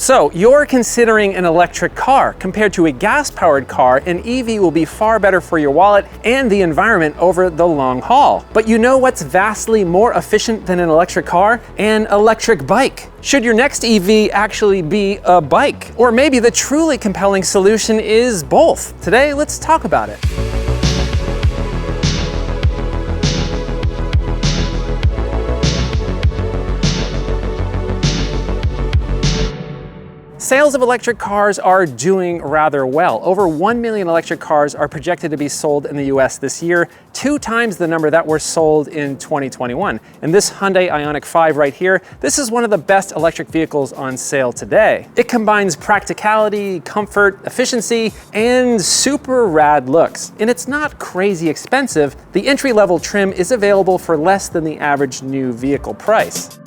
So you're considering an electric car. Compared to a gas-powered car, an EV will be far better for your wallet and the environment over the long haul. But you know what's vastly more efficient than an electric car? An electric bike. Should your next EV actually be a bike? Or maybe the truly compelling solution is both. Today, let's talk about it. Sales of electric cars are doing rather well. Over 1 million electric cars are projected to be sold in the US this year, 2 times the number that were sold in 2021. And this Hyundai Ioniq 5 right here, this is one of the best electric vehicles on sale today. It combines practicality, comfort, efficiency, and super rad looks. And it's not crazy expensive. The entry-level trim is available for less than the average new vehicle price.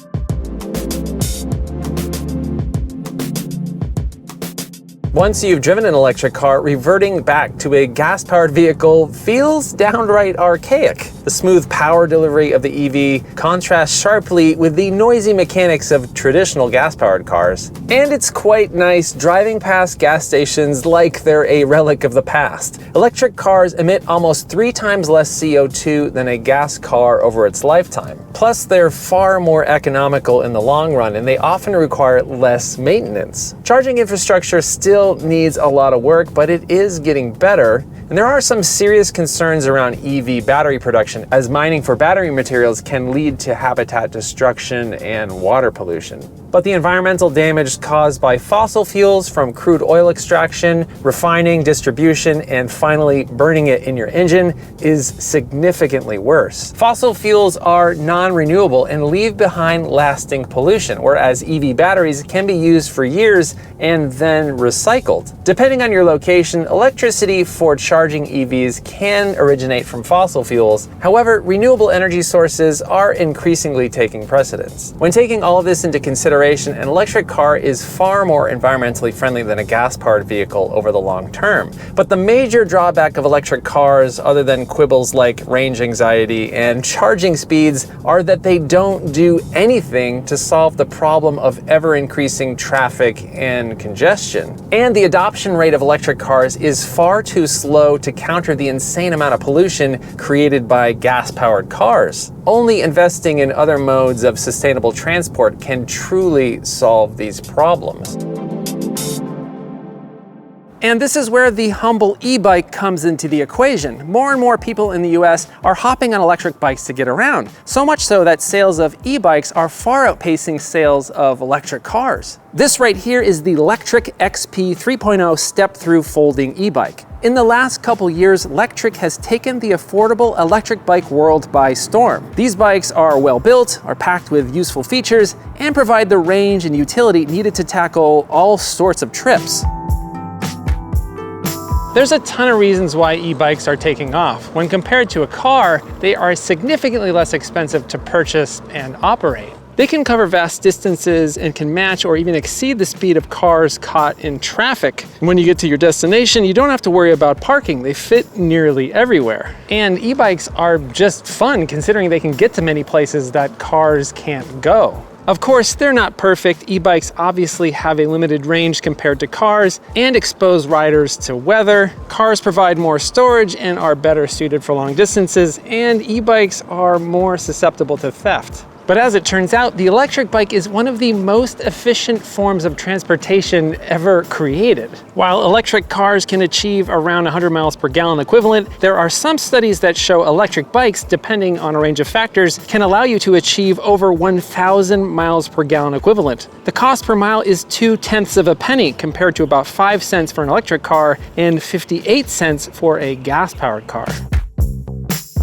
Once you've driven an electric car, reverting back to a gas-powered vehicle feels downright archaic. The smooth power delivery of the EV contrasts sharply with the noisy mechanics of traditional gas-powered cars. And it's quite nice driving past gas stations like they're a relic of the past. Electric cars emit almost 3 times less CO2 than a gas car over its lifetime. Plus, they're far more economical in the long run, and they often require less maintenance. Charging infrastructure still needs a lot of work, but it is getting better. And there are some serious concerns around EV battery production, as mining for battery materials can lead to habitat destruction and water pollution. But the environmental damage caused by fossil fuels, from crude oil extraction, refining, distribution, and finally burning it in your engine, is significantly worse. Fossil fuels are non-renewable and leave behind lasting pollution, whereas EV batteries can be used for years and then recycled. Depending on your location, electricity for charging EVs can originate from fossil fuels. However, renewable energy sources are increasingly taking precedence. When taking all of this into consideration, an electric car is far more environmentally friendly than a gas-powered vehicle over the long term. But the major drawback of electric cars, other than quibbles like range anxiety and charging speeds, are that they don't do anything to solve the problem of ever-increasing traffic and congestion. And the adoption rate of electric cars is far too slow to counter the insane amount of pollution created by gas-powered cars. Only investing in other modes of sustainable transport can truly solve these problems. And this is where the humble e-bike comes into the equation. More and more people in the US are hopping on electric bikes to get around. So much so that sales of e-bikes are far outpacing sales of electric cars. This right here is the Lectric XP 3.0 step-through folding e-bike. In the last couple years, Lectric has taken the affordable electric bike world by storm. These bikes are well built, are packed with useful features, and provide the range and utility needed to tackle all sorts of trips. There's a ton of reasons why e-bikes are taking off. When compared to a car, they are significantly less expensive to purchase and operate. They can cover vast distances and can match or even exceed the speed of cars caught in traffic. When you get to your destination, you don't have to worry about parking. They fit nearly everywhere. And e-bikes are just fun, considering they can get to many places that cars can't go. Of course, they're not perfect. E-bikes obviously have a limited range compared to cars and expose riders to weather. Cars provide more storage and are better suited for long distances, and e-bikes are more susceptible to theft. But as it turns out, the electric bike is one of the most efficient forms of transportation ever created. While electric cars can achieve around 100 miles per gallon equivalent, there are some studies that show electric bikes, depending on a range of factors, can allow you to achieve over 1,000 miles per gallon equivalent. The cost per mile is 0.2 of a penny, compared to about 5 cents for an electric car and 58 cents for a gas-powered car.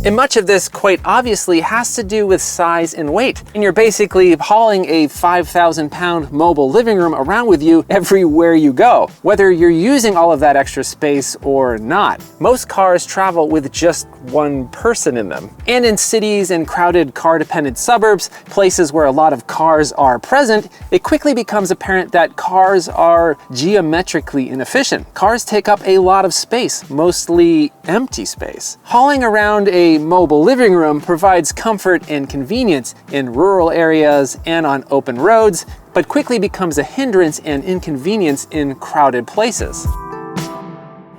And much of this, quite obviously, has to do with size and weight. And you're basically hauling a 5,000-pound mobile living room around with you everywhere you go, whether you're using all of that extra space or not. Most cars travel with just one person in them. And in cities and crowded car-dependent suburbs, places where a lot of cars are present, it quickly becomes apparent that cars are geometrically inefficient. Cars take up a lot of space, mostly empty space. Hauling around a mobile living room provides comfort and convenience in rural areas and on open roads, but quickly becomes a hindrance and inconvenience in crowded places.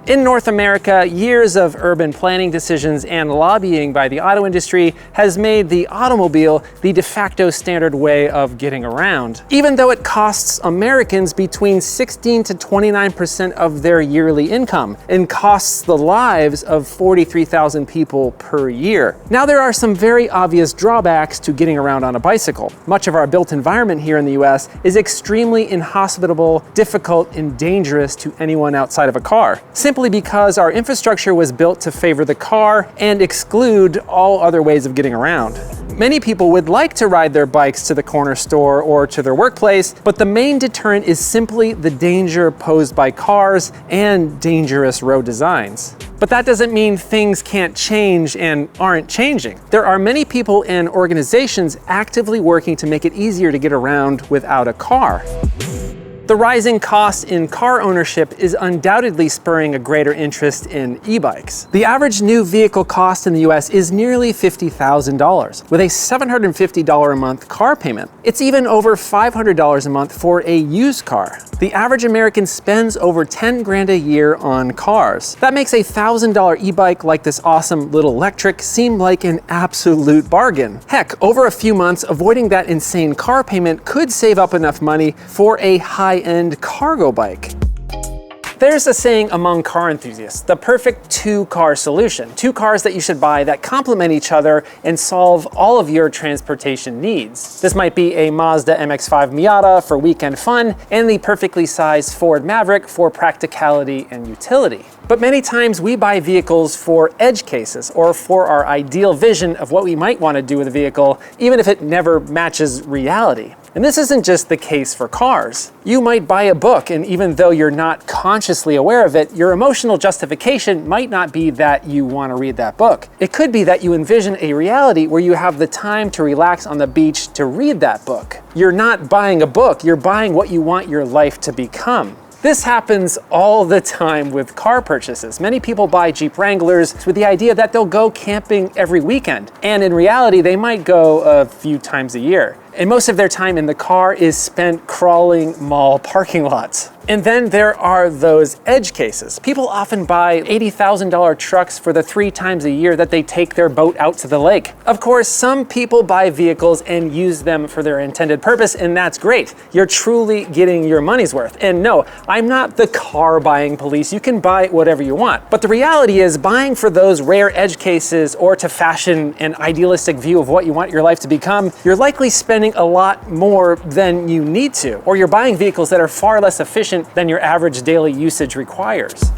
In North America, years of urban planning decisions and lobbying by the auto industry has made the automobile the de facto standard way of getting around, even though it costs Americans between 16 to 29% of their yearly income and costs the lives of 43,000 people per year. Now, there are some very obvious drawbacks to getting around on a bicycle. Much of our built environment here in the US is extremely inhospitable, difficult, and dangerous to anyone outside of a car, simply because our infrastructure was built to favor the car and exclude all other ways of getting around. Many people would like to ride their bikes to the corner store or to their workplace, but the main deterrent is simply the danger posed by cars and dangerous road designs. But that doesn't mean things can't change and aren't changing. There are many people and organizations actively working to make it easier to get around without a car. The rising cost in car ownership is undoubtedly spurring a greater interest in e-bikes. The average new vehicle cost in the US is nearly $50,000, with a $750 a month car payment. It's even over $500 a month for a used car. The average American spends over 10 grand a year on cars. That makes a $1,000 e-bike like this awesome little Lectric seem like an absolute bargain. Heck, over a few months, avoiding that insane car payment could save up enough money for a high-end cargo bike. There's a saying among car enthusiasts, the perfect two-car solution. Two cars that you should buy that complement each other and solve all of your transportation needs. This might be a Mazda MX-5 Miata for weekend fun and the perfectly sized Ford Maverick for practicality and utility. But many times we buy vehicles for edge cases or for our ideal vision of what we might want to do with a vehicle, even if it never matches reality. And this isn't just the case for cars. You might buy a book, and even though you're not consciously aware of it, your emotional justification might not be that you want to read that book. It could be that you envision a reality where you have the time to relax on the beach to read that book. You're not buying a book, you're buying what you want your life to become. This happens all the time with car purchases. Many people buy Jeep Wranglers with the idea that they'll go camping every weekend. And in reality, they might go a few times a year. And most of their time in the car is spent crawling mall parking lots. And then there are those edge cases. People often buy $80,000 trucks for the 3 times a year that they take their boat out to the lake. Of course, some people buy vehicles and use them for their intended purpose, and that's great. You're truly getting your money's worth. And no, I'm not the car buying police. You can buy whatever you want. But the reality is, buying for those rare edge cases or to fashion an idealistic view of what you want your life to become, you're likely spending a lot more than you need to, or you're buying vehicles that are far less efficient than your average daily usage requires.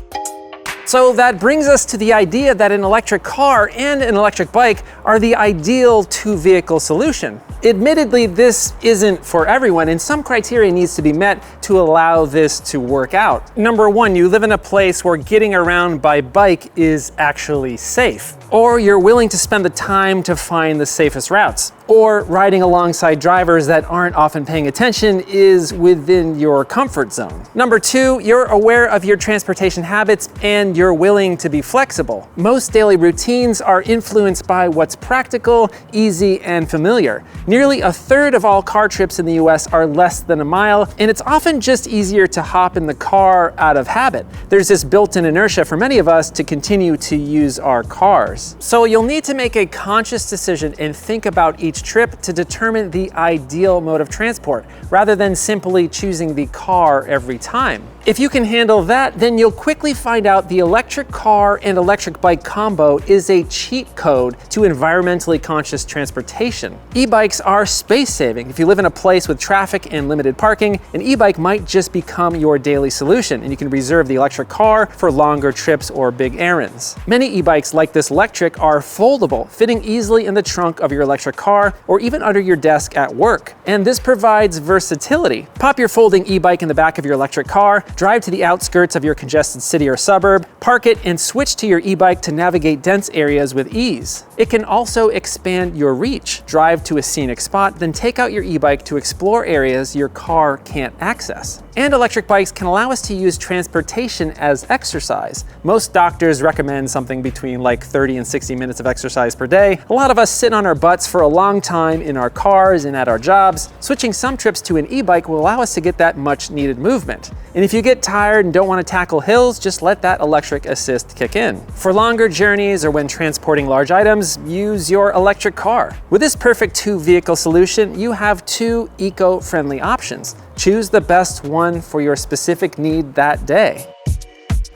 So that brings us to the idea that an electric car and an electric bike are the ideal two-vehicle solution. Admittedly, this isn't for everyone, and some criteria needs to be met to allow this to work out. Number one, you live in a place where getting around by bike is actually safe, or you're willing to spend the time to find the safest routes, or riding alongside drivers that aren't often paying attention is within your comfort zone. Number two, you're aware of your transportation habits and you're willing to be flexible. Most daily routines are influenced by what's practical, easy, and familiar. Nearly a third of all car trips in the US are less than a mile, and it's often just easier to hop in the car out of habit. There's this built-in inertia for many of us to continue to use our cars. So you'll need to make a conscious decision and think about each trip to determine the ideal mode of transport, rather than simply choosing the car every time. If you can handle that, then you'll quickly find out the electric car and electric bike combo is a cheat code to environmentally conscious transportation. E-bikes are space-saving. If you live in a place with traffic and limited parking, an e-bike might just become your daily solution, and you can reserve the electric car for longer trips or big errands. Many e-bikes like this Lectric are foldable, fitting easily in the trunk of your electric car or even under your desk at work. And this provides versatility. Pop your folding e-bike in the back of your electric car, drive to the outskirts of your congested city or suburb, park it, and switch to your e-bike to navigate dense areas with ease. It can also expand your reach. Drive to a scenic scenic spot, then take out your e-bike to explore areas your car can't access. And electric bikes can allow us to use transportation as exercise. Most doctors recommend something between like 30 and 60 minutes of exercise per day. A lot of us sit on our butts for a long time in our cars and at our jobs. Switching some trips to an e-bike will allow us to get that much needed movement. And if you get tired and don't want to tackle hills, just let that electric assist kick in. For longer journeys or when transporting large items, use your electric car. With this perfect two-vehicle solution, you have two eco-friendly options. Choose the best one for your specific need that day.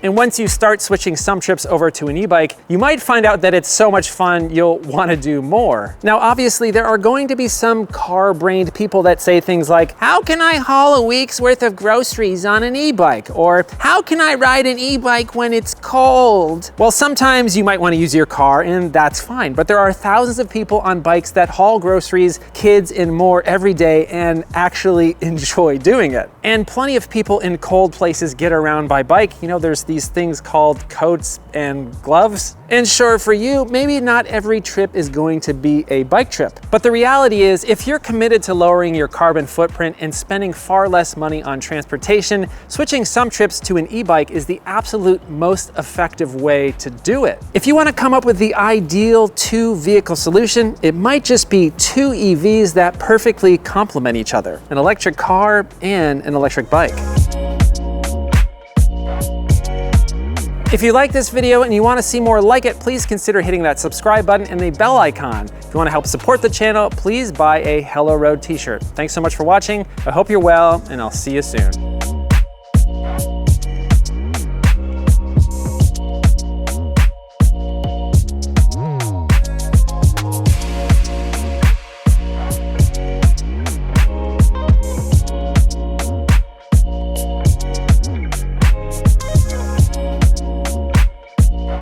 And once you start switching some trips over to an e-bike, you might find out that it's so much fun you'll want to do more. Now, obviously, there are going to be some car-brained people that say things like, how can I haul a week's worth of groceries on an e-bike? Or how can I ride an e-bike when it's cold? Well, sometimes you might want to use your car, and that's fine. But there are thousands of people on bikes that haul groceries, kids, and more every day and actually enjoy doing it. And plenty of people in cold places get around by bike. You know, there's these things called coats and gloves. And sure, for you, maybe not every trip is going to be a bike trip. But the reality is, if you're committed to lowering your carbon footprint and spending far less money on transportation, switching some trips to an e-bike is the absolute most effective way to do it. If you want to come up with the ideal two-vehicle solution, it might just be two EVs that perfectly complement each other: an electric car and an electric bike. If you like this video and you want to see more like it, please consider hitting that subscribe button and the bell icon. If you want to help support the channel, please buy a Hello Road t-shirt. Thanks so much for watching. I hope you're well, and I'll see you soon.